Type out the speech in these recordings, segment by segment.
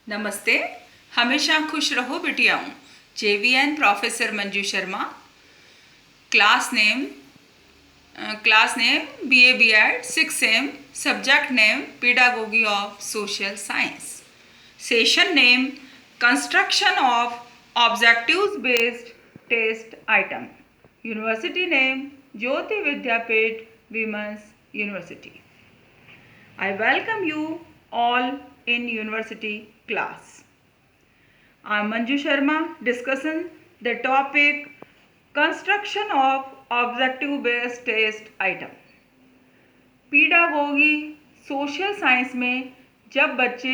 नमस्ते। हमेशा खुश रहो बिटियाओं। JVN professor Manju Sharma. Class name BA B.Ed 6M। Subject name pedagogy of social science. Session name construction of objectives based test item. University name Jyoti Vidyapeeth women's university. I welcome you all in university class. I am Manju Sharma discussing the topic construction of objective based test item. Pedagogy social science में जब बच्चे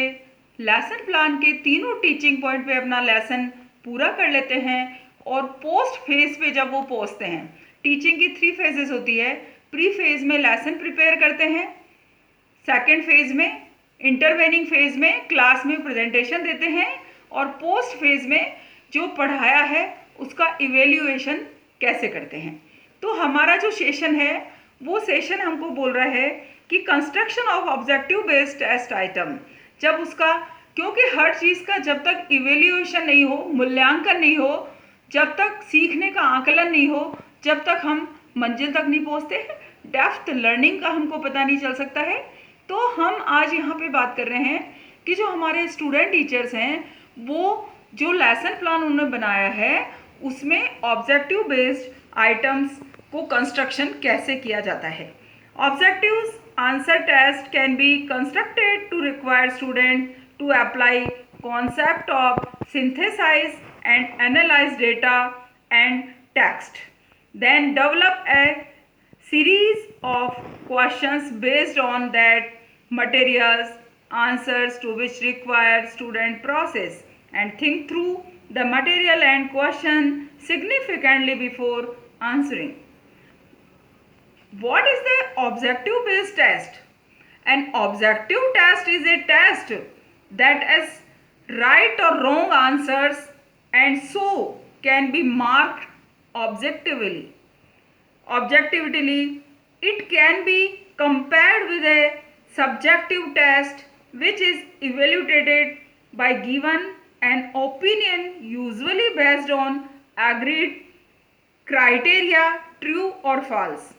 lesson plan के तीनों teaching point पे अपना lesson पूरा कर लेते हैं और पोस्ट फेज पे जब वो पहुंचते हैं, टीचिंग की 3 फेजेस होती है। प्री फेज में लेसन प्रिपेयर करते हैं, सेकेंड फेज में इंटरवेनिंग फेज में क्लास में प्रेजेंटेशन देते हैं और पोस्ट फेज में जो पढ़ाया है उसका इवेल्युएशन कैसे करते हैं। तो हमारा जो सेशन है वो सेशन हमको बोल रहा है कि construction of objective based test item. जब उसका, क्योंकि हर चीज़ का जब तक इवेल्युएशन नहीं हो, मूल्यांकन नहीं हो, जब तक सीखने का आकलन नहीं हो, जब तक हम मंजिल तक नहीं पहुंचते हैं, डेप्थ लर्निंग का हमको पता नहीं चल सकता है। तो हम आज यहाँ पे बात कर रहे हैं कि जो हमारे स्टूडेंट टीचर्स हैं वो जो लेसन प्लान उन्होंने बनाया है उसमें ऑब्जेक्टिव बेस्ड आइटम्स को कंस्ट्रक्शन कैसे किया जाता है। Objectives answer test can be constructed to require student to apply concept of synthesise and analyse data and text, then develop a series of questions based on that materials, answers to which require student process and think through the material and question significantly before answering. What is the objective based test? An objective test is a test that has right or wrong answers and so can be marked objectively. Objectively, it can be compared with a subjective test which is evaluated by given an opinion usually based on agreed criteria, true or false.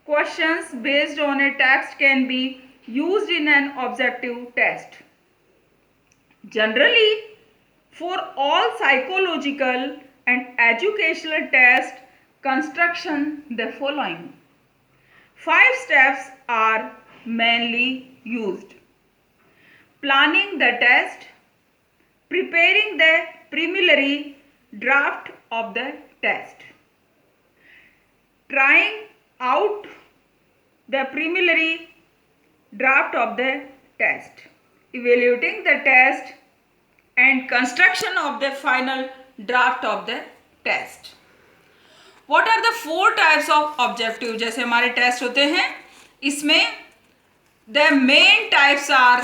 Questions based on a text can be used in an objective test. Generally, for all psychological and educational tests, construction the following 5 steps are mainly used: planning the test, preparing the preliminary draft of the test, trying out the preliminary draft of the test, evaluating the test and construction of the final draft of the test. What are the 4 types of objective? जैसे हमारे test होते हैं इसमें the main types are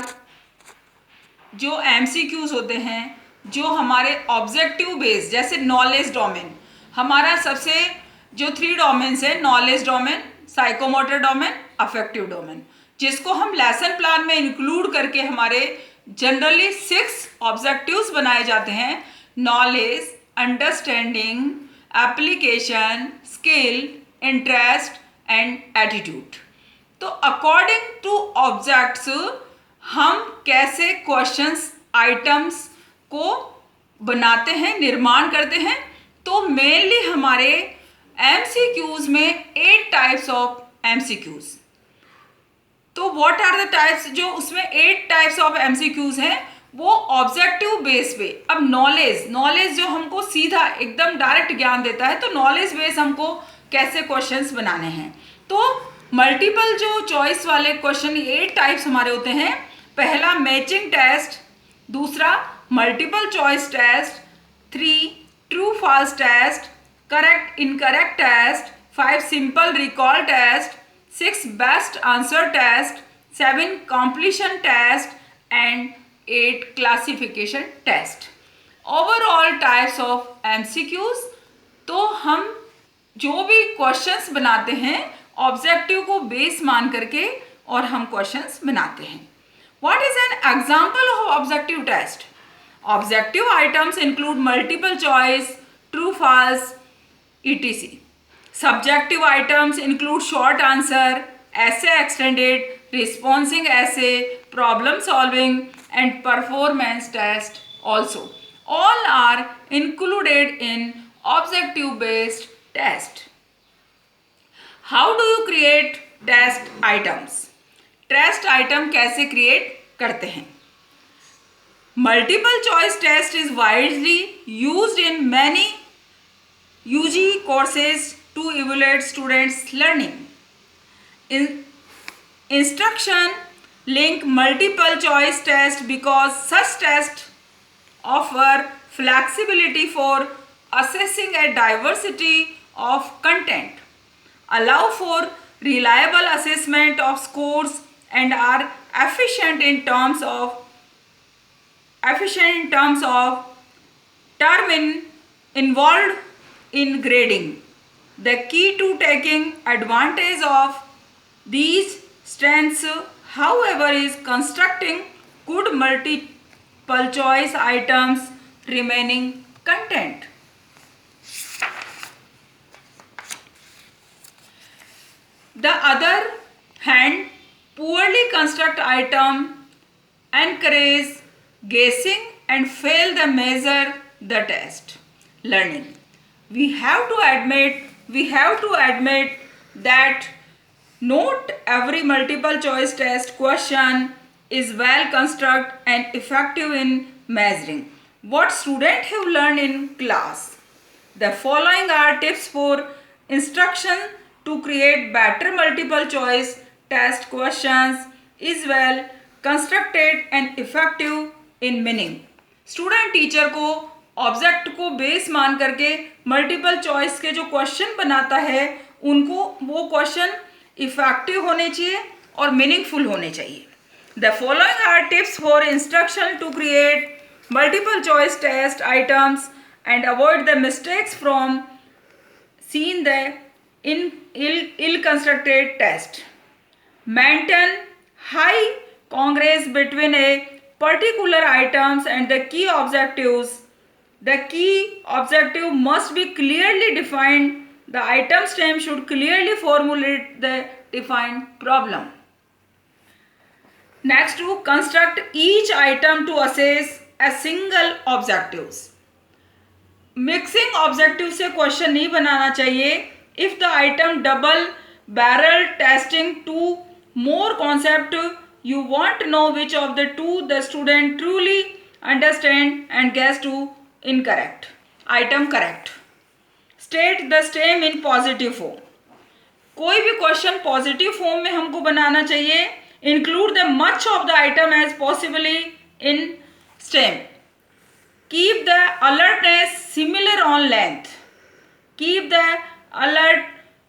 जो MCQs होते हैं, जो हमारे ऑब्जेक्टिव बेस्ड, जैसे नॉलेज डोमेन, हमारा सबसे जो 3 डोमेन्स है, knowledge domain, psychomotor domain, affective domain, जिसको हम लेसन प्लान में इंक्लूड करके हमारे जनरली 6 ऑब्जेक्टिव्स बनाए जाते हैं: knowledge, understanding, application, skill, interest and attitude. तो अकॉर्डिंग टू ऑब्जेक्ट्स हम कैसे क्वेश्चंस आइटम्स को बनाते हैं, निर्माण करते हैं। तो मेनली हमारे MCQs में 8 टाइप्स ऑफ MCQs। तो व्हाट आर द टाइप्स? जो उसमें 8 टाइप्स ऑफ MCQs हैं वो ऑब्जेक्टिव बेस पे। अब नॉलेज जो हमको सीधा एकदम डायरेक्ट ज्ञान देता है, तो नॉलेज बेस हमको कैसे क्वेश्चंस बनाने हैं। तो मल्टीपल जो चॉइस वाले क्वेश्चन 8 टाइप्स हमारे होते हैं। पहला मैचिंग टेस्ट, दूसरा multiple choice test, 3 true false test, correct incorrect test, 5 simple recall test, 6 best answer test, 7 completion test and 8 classification test. Overall types of MCQs। तो हम जो भी क्वेश्चंस बनाते हैं ऑब्जेक्टिव को बेस मान करके और हम क्वेश्चंस बनाते हैं। What is an example of objective test? Objective items include multiple choice, true, false, etc. Subjective items include short answer, essay extended, responding essay, problem solving, and performance test also. All are included in objective based test. How do you create test items? Test item कैसे create करते हैं? Multiple choice test is widely used in many UG courses to evaluate students' learning. Instruction link multiple choice test because such tests offer flexibility for assessing a diversity of content, allow for reliable assessment of scores, and are efficient in terms of term involved in grading. The key to taking advantage of these strengths, however, is constructing good multiple choice items remaining content. The other hand, poorly construct item encourage guessing and fail the measure the test learning. We have to admit that not every multiple choice test question is well constructed and effective in measuring what students have learned in class. The following are tips for instruction to create better multiple choice test questions is well constructed and effective in meaning. Student teacher को object को base मान करके multiple choice के जो question बनाता है उनको वो क्वेश्चन इफेक्टिव होने चाहिए और मीनिंगफुल होने चाहिए. The following are tips for instruction to create multiple choice test items and avoid the mistakes from seen the ill constructed test. Maintain high congruence between a particular items and the key objectives. The key objective must be clearly defined. The item stem should clearly formulate the defined problem. Next, to construct each item to assess a single objectives. Mixing objective से question नहीं बनाना चाहिए. If the item double barrel testing two more concept, you want to know which of the two the student truly understand and guess to incorrect. Item correct. State the stem in positive form. कोई भी question positive form में हमको बनाना चाहिए. Include the much of the item as possibly in stem. Keep the alertness similar on length. Keep the alert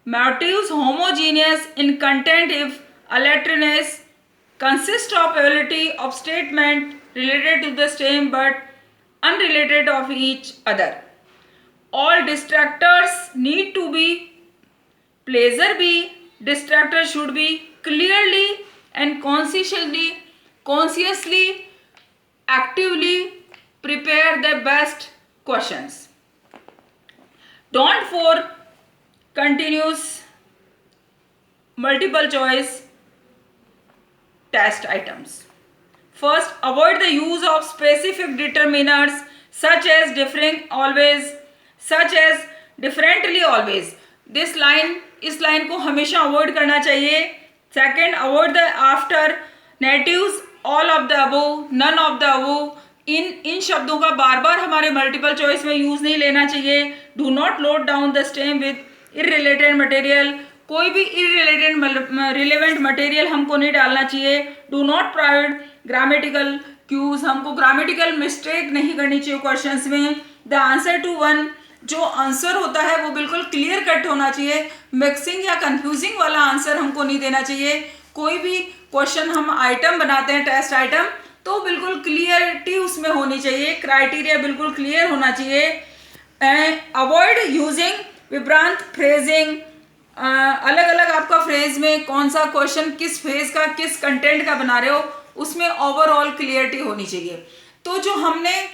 motives homogeneous in content if alertness consists of ability of statement related to the stem but unrelated of each other. All distractors need to be pleasure be. Distractors should be clearly and consciously actively prepare the best questions. Don't for continuous multiple choice test items. First, avoid the use of specific determiners such as differently always. This line, इस line को हमेशा avoid करना चाहिए. Second, avoid the alternatives, all of the above, none of the above. इन शब्दों का बार बार हमारे multiple choice में यूज नहीं लेना चाहिए. Do not load down the stem with irrelated material. कोई भी रिलेवेंट मटेरियल हमको नहीं डालना चाहिए. Do not provide grammatical cues. हमको ग्रामेटिकल मिस्टेक नहीं करनी चाहिए क्वेश्चंस में. द आंसर टू वन, जो आंसर होता है वो बिल्कुल क्लियर कट होना चाहिए. मिक्सिंग या कंफ्यूजिंग वाला आंसर हमको नहीं देना चाहिए. कोई भी क्वेश्चन हम आइटम बनाते हैं, टेस्ट आइटम, तो बिल्कुल क्लियरिटी उसमें होनी चाहिए. क्राइटेरिया बिल्कुल क्लियर होना चाहिए. अवॉइड यूजिंग विभ्रांत फ्रेजिंग. अलग अलग आपका फ्रेज में कौन सा क्वेश्चन किस फेज का किस कंटेंट का बना रहे हो, उसमें ओवरऑल क्लियरिटी होनी चाहिए. तो जो हमने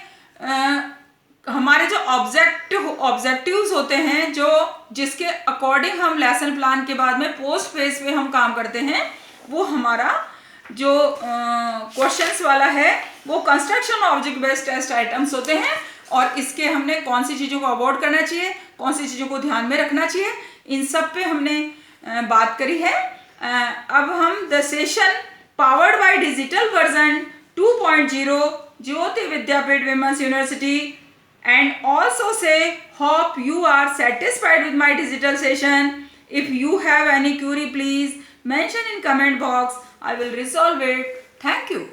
हमारे जो ऑब्जेक्टिव्स होते हैं, जो जिसके अकॉर्डिंग हम लेसन प्लान के बाद में पोस्ट फेज पे हम काम करते हैं, वो हमारा जो क्वेश्चंस वाला है वो construction object based test items होते हैं। और इसके हमने कौन सी चीज़ों को अवॉइड करना चाहिए, कौन सी चीज़ों को ध्यान में रखना चाहिए, इन सब पे हमने बात करी है। अब हम the session powered by digital version 2.0 Jyoti Vidyapeeth women's university and also say hope you are satisfied with my digital session. If you have any query, please mention in comment box. I will resolve it. Thank you.